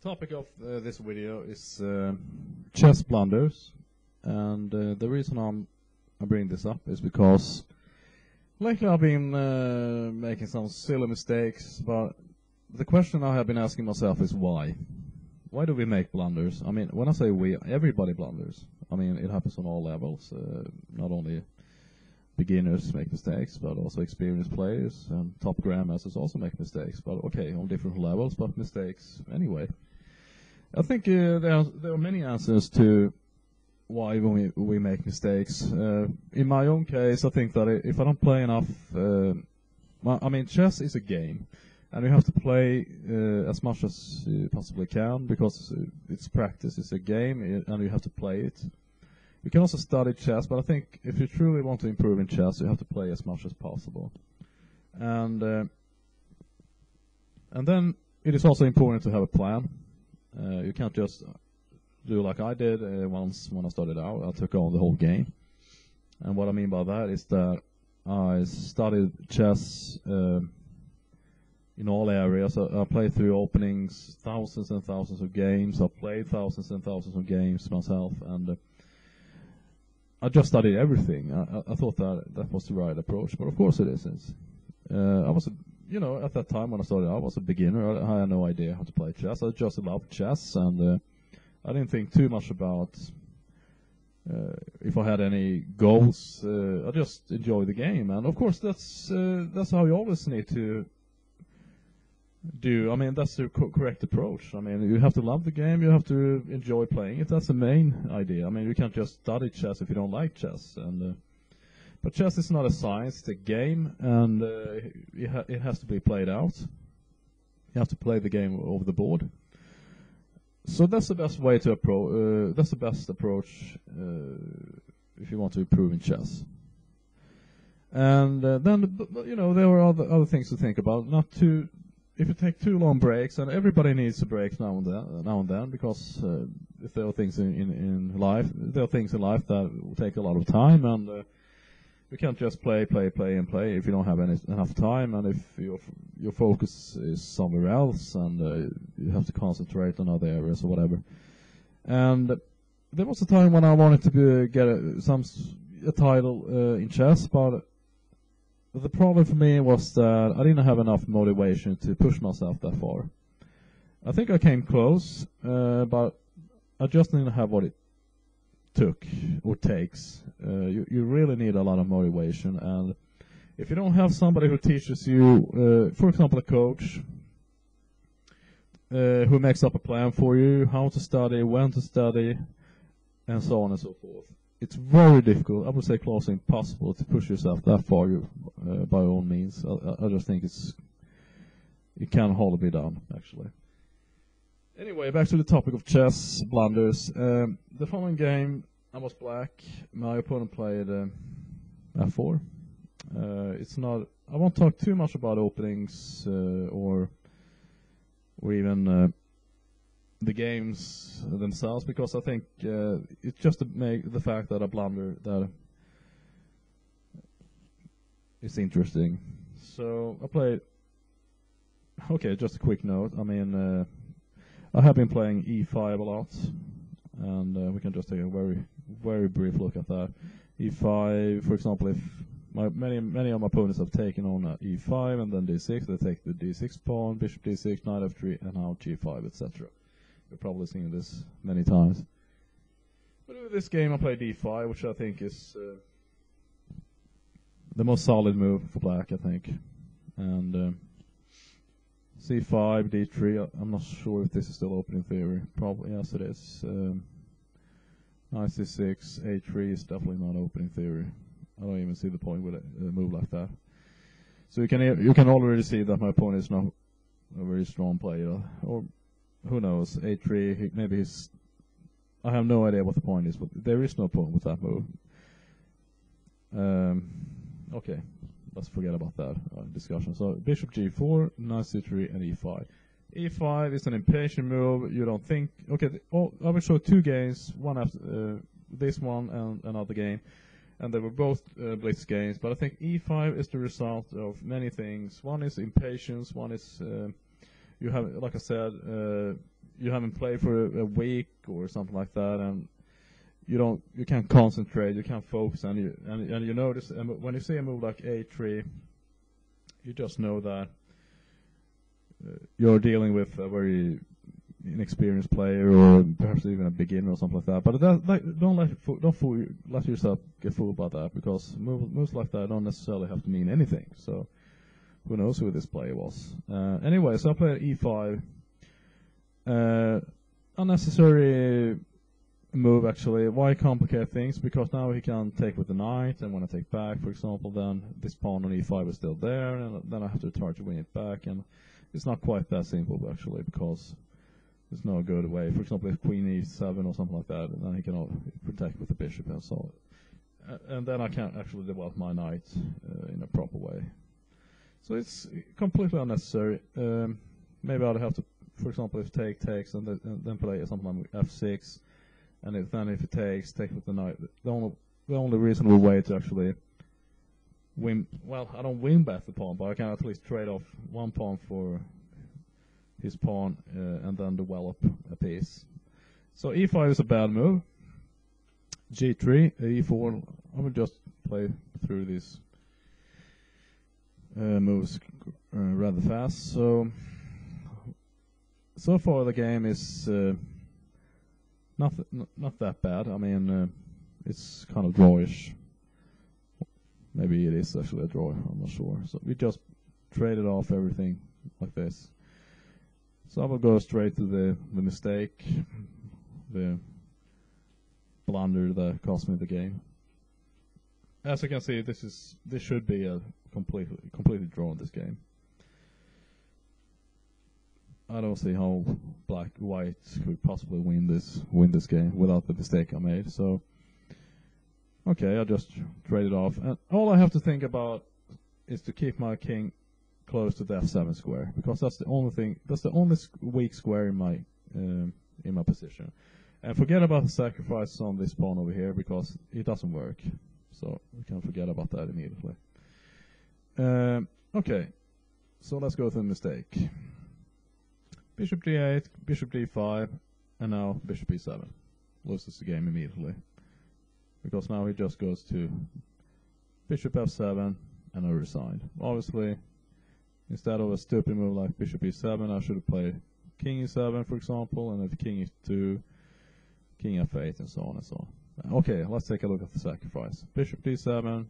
topic of this video is chess blunders, and the reason I bring this up is because lately I've been making some silly mistakes, but the question I have been asking myself is why? Why do we make blunders? I mean, when I say we, everybody blunders. I mean, it happens on all levels, not only beginners make mistakes, but also experienced players, and top grandmasters also make mistakes, but okay, on different levels, but mistakes anyway. I think there are many answers to why we make mistakes. In my own case, I think that if I don't play enough, I mean, chess is a game, and you have to play as much as you possibly can, because it's practice, it's a game, and you have to play it. You can also study chess, but I think if you truly want to improve in chess, you have to play as much as possible. And then it is also important to have a plan. You can't just do like I did once when I started out. I took on the whole game. And what I mean by that is that I studied chess in all areas. I played through openings, thousands and thousands of games. I played thousands and thousands of games myself, and I just studied everything. I thought that was the right approach, but of course it isn't. I was, at that time when I started, I was a beginner. I had no idea how to play chess. I just loved chess, and I didn't think too much about if I had any goals. I just enjoyed the game, and of course that's how you always need to do. I mean, that's the correct approach. I mean, you have to love the game, you have to enjoy playing it. That's the main idea. I mean, you can't just study chess if you don't like chess. And but chess is not a science, it's a game, and it has to be played out. You have to play the game over the board. So that's the best way to approach. That's the best approach if you want to improve in chess. And then, there are other things to think about. Not to If you take too long breaks, and everybody needs a break now and then, because if there are things in life, that take a lot of time, and you can't just play if you don't have enough time, and if your focus is somewhere else, and you have to concentrate on other areas or whatever. And there was a time when I wanted to get a title in chess, but the problem for me was that I didn't have enough motivation to push myself that far. I think I came close, but I just didn't have what it took or takes. You really need a lot of motivation, and if you don't have somebody who teaches you, for example a coach, who makes up a plan for you, how to study, when to study, and so on and so forth, it's very difficult, I would say close to impossible, to push yourself that far by your own means. I just think it can hardly be done, actually. Anyway, back to the topic of chess blunders. The following game, I was black. My opponent played f4. I won't talk too much about openings or even the games themselves, because I think it's just to make the fact that a blunder that is interesting. So I played. Okay, just a quick note. I mean, I have been playing e5 a lot, and we can just take a very, very brief look at that. e5, for example, if many of my opponents have taken on e5 and then d6, they take the d6 pawn, bishop d6, knight f3, and now g5, etc. You've probably seen this many times. But in this game I played d5, which I think is the most solid move for black, I think. And c5, d3, I'm not sure if this is still open in theory. Probably, yes it is. Knight c6, a3 is definitely not open in theory. I don't even see the point with a move like that. So you can already see that my opponent is not a very strong player. Or who knows, a3, maybe he's... I have no idea what the point is, but there is no point with that move. Okay, let's forget about that discussion. So bishop g4, knight c3, and e5. e5 is an impatient move. You don't think... Okay, I will show two games, one after this one and another game. And they were both blitz games, but I think e5 is the result of many things. One is impatience, one is... you have, like I said, you haven't played for a week or something like that, and you can't concentrate, you can't focus, and you notice when you see a move like A3, you just know that you're dealing with a very inexperienced player, or perhaps even a beginner or something like that. But don't let yourself get fooled by that, because moves like that don't necessarily have to mean anything. So who knows who this player was? Anyway, so I played E5. Unnecessary move, actually. Why complicate things? Because now he can take with the knight, and when I take back, for example, then this pawn on E5 is still there, and then I have to try to win it back, and it's not quite that simple, actually, because there's no good way. For example, if queen E7 or something like that, then he can protect with the bishop, and so and then I can't actually develop my knight in a proper way. So it's completely unnecessary. Maybe I'd have to, for example, if take takes, and then play something like F6, and then if it takes, take with the knight. The only reasonable way to actually win, well, I don't win back the pawn, but I can at least trade off one pawn for his pawn, and then develop a piece. So E5 is a bad move. G3, E4. I will just play through these moves rather fast. So far the game is not that bad. I mean, it's kind of drawish. Maybe it is actually a draw, I'm not sure. So we just traded off everything like this. So I will go straight to the mistake, the blunder that cost me the game. As you can see, this should be a completely drawn this game. I don't see how white could possibly win this game without the mistake I made. So okay, I just traded off, and all I have to think about is to keep my king close to the F7 square, because that's the only weak square in my position. And forget about the sacrifice on this pawn over here, because it doesn't work. So we can forget about that immediately. Okay, so let's go to the mistake. Bishop D8, Bishop D5, and now Bishop E7. Loses the game immediately, because now he just goes to Bishop F7, and I resigned. Obviously, instead of a stupid move like Bishop E7, I should have played King E7, for example, and if King E2, King F8, and so on and so on. Okay, let's take a look at the sacrifice. Bishop D7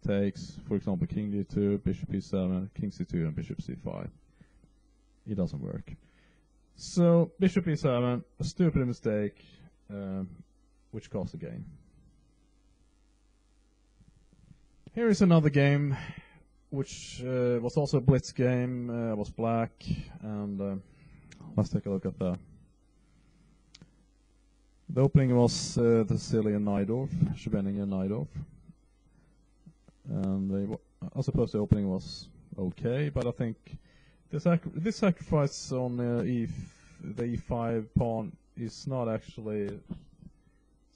takes, for example, King D2, Bishop E7, King C2, and Bishop C5. It doesn't work. So, Bishop E7, a stupid mistake, which cost the game. Here is another game, which was also a blitz game, was black, and let's take a look at that. The opening was the Sicilian Najdorf, Scheveningen Najdorf. And I suppose the opening was okay, but I think this sacrifice on the E5 pawn is not actually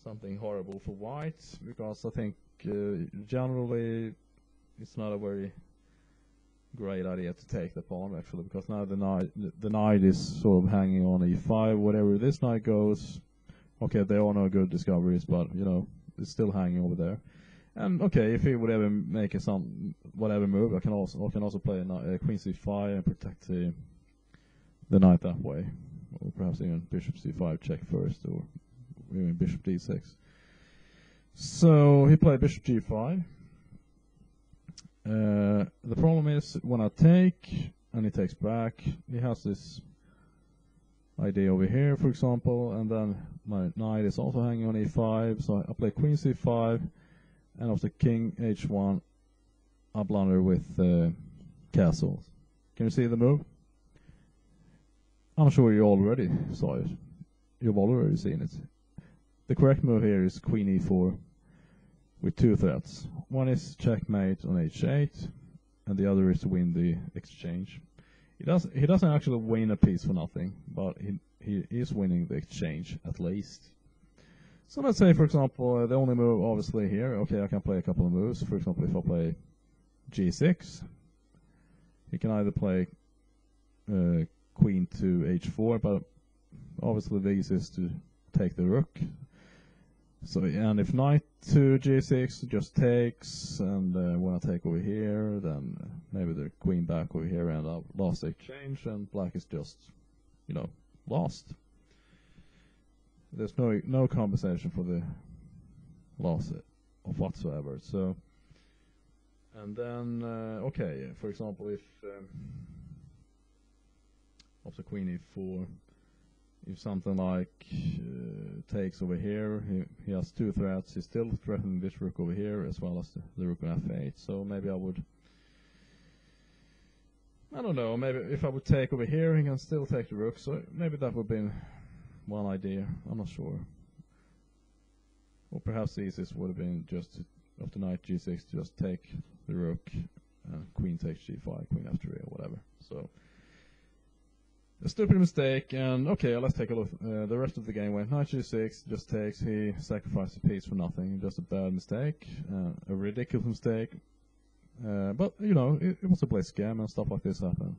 something horrible for white, because I think generally it's not a very great idea to take the pawn, actually, because now the knight is sort of hanging on E5. Whatever this knight goes, okay, there are no good discoveries, but you know, it's still hanging over there. And okay, if he would ever make whatever move, I can also play a Queen C5 and protect the knight that way, or perhaps even Bishop C5 check first, or even Bishop D6. So he played Bishop G5. The problem is when I take and he takes back, he has this idea over here, for example, and then my knight is also hanging on E5, so I play Queen C5, and after King H1, I blunder with castles. Can you see the move? I'm sure you already saw it. You've already seen it. The correct move here is Queen E4 with two threats. One is checkmate on H8, and the other is to win the exchange. He doesn't actually win a piece for nothing, but he is winning the exchange at least. So let's say, for example, the only move obviously here, okay, I can play a couple of moves. For example, if I play G6, he can either play Queen to H4, but obviously the easiest to take the rook. So, and if knight to g6 just takes, and when I take over here, then maybe the queen back over here, and I've lost the exchange, and black is just, you know, lost. There's no compensation for the loss of whatsoever. So, and then okay, for example, if after queen e4. If something like takes over here, he has two threats. He's still threatening this rook over here as well as the rook on f8. So maybe I would, I don't know, maybe if I would take over here, he can still take the rook. So maybe that would be one idea. I'm not sure. Or perhaps the easiest would have been just after knight g6 to just take the rook, queen takes g5, queen f3 or whatever. So. A stupid mistake, and okay, let's take a look. The rest of the game went knight g6, just takes, he sacrificed a piece for nothing, just a bad mistake, a ridiculous mistake. But, you know, it was a blitz game, and stuff like this happen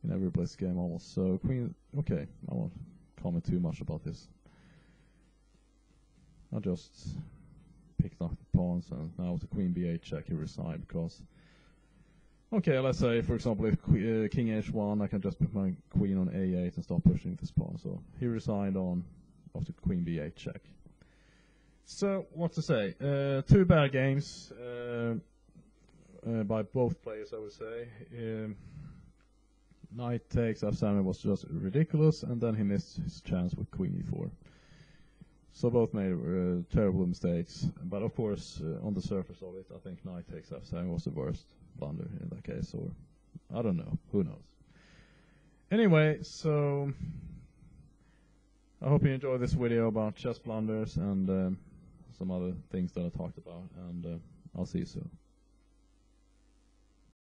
in every blitz game almost. So, queen, okay, I won't comment too much about this. I just picked up the pawns, and now with the queen b8 check, he resigned because... Okay, let's say, for example, if king h1, I can just put my queen on a8 and start pushing this pawn. So he resigned on after queen b8 check. So, what to say? Two bad games by both players, I would say. Knight takes f7 was just ridiculous, and then he missed his chance with queen e4. So both made terrible mistakes, but of course, on the surface of it, I think knight takes f7 was the worst blunder in that case, or I don't know, who knows. Anyway, so I hope you enjoyed this video about chess blunders and some other things that I talked about, and I'll see you soon.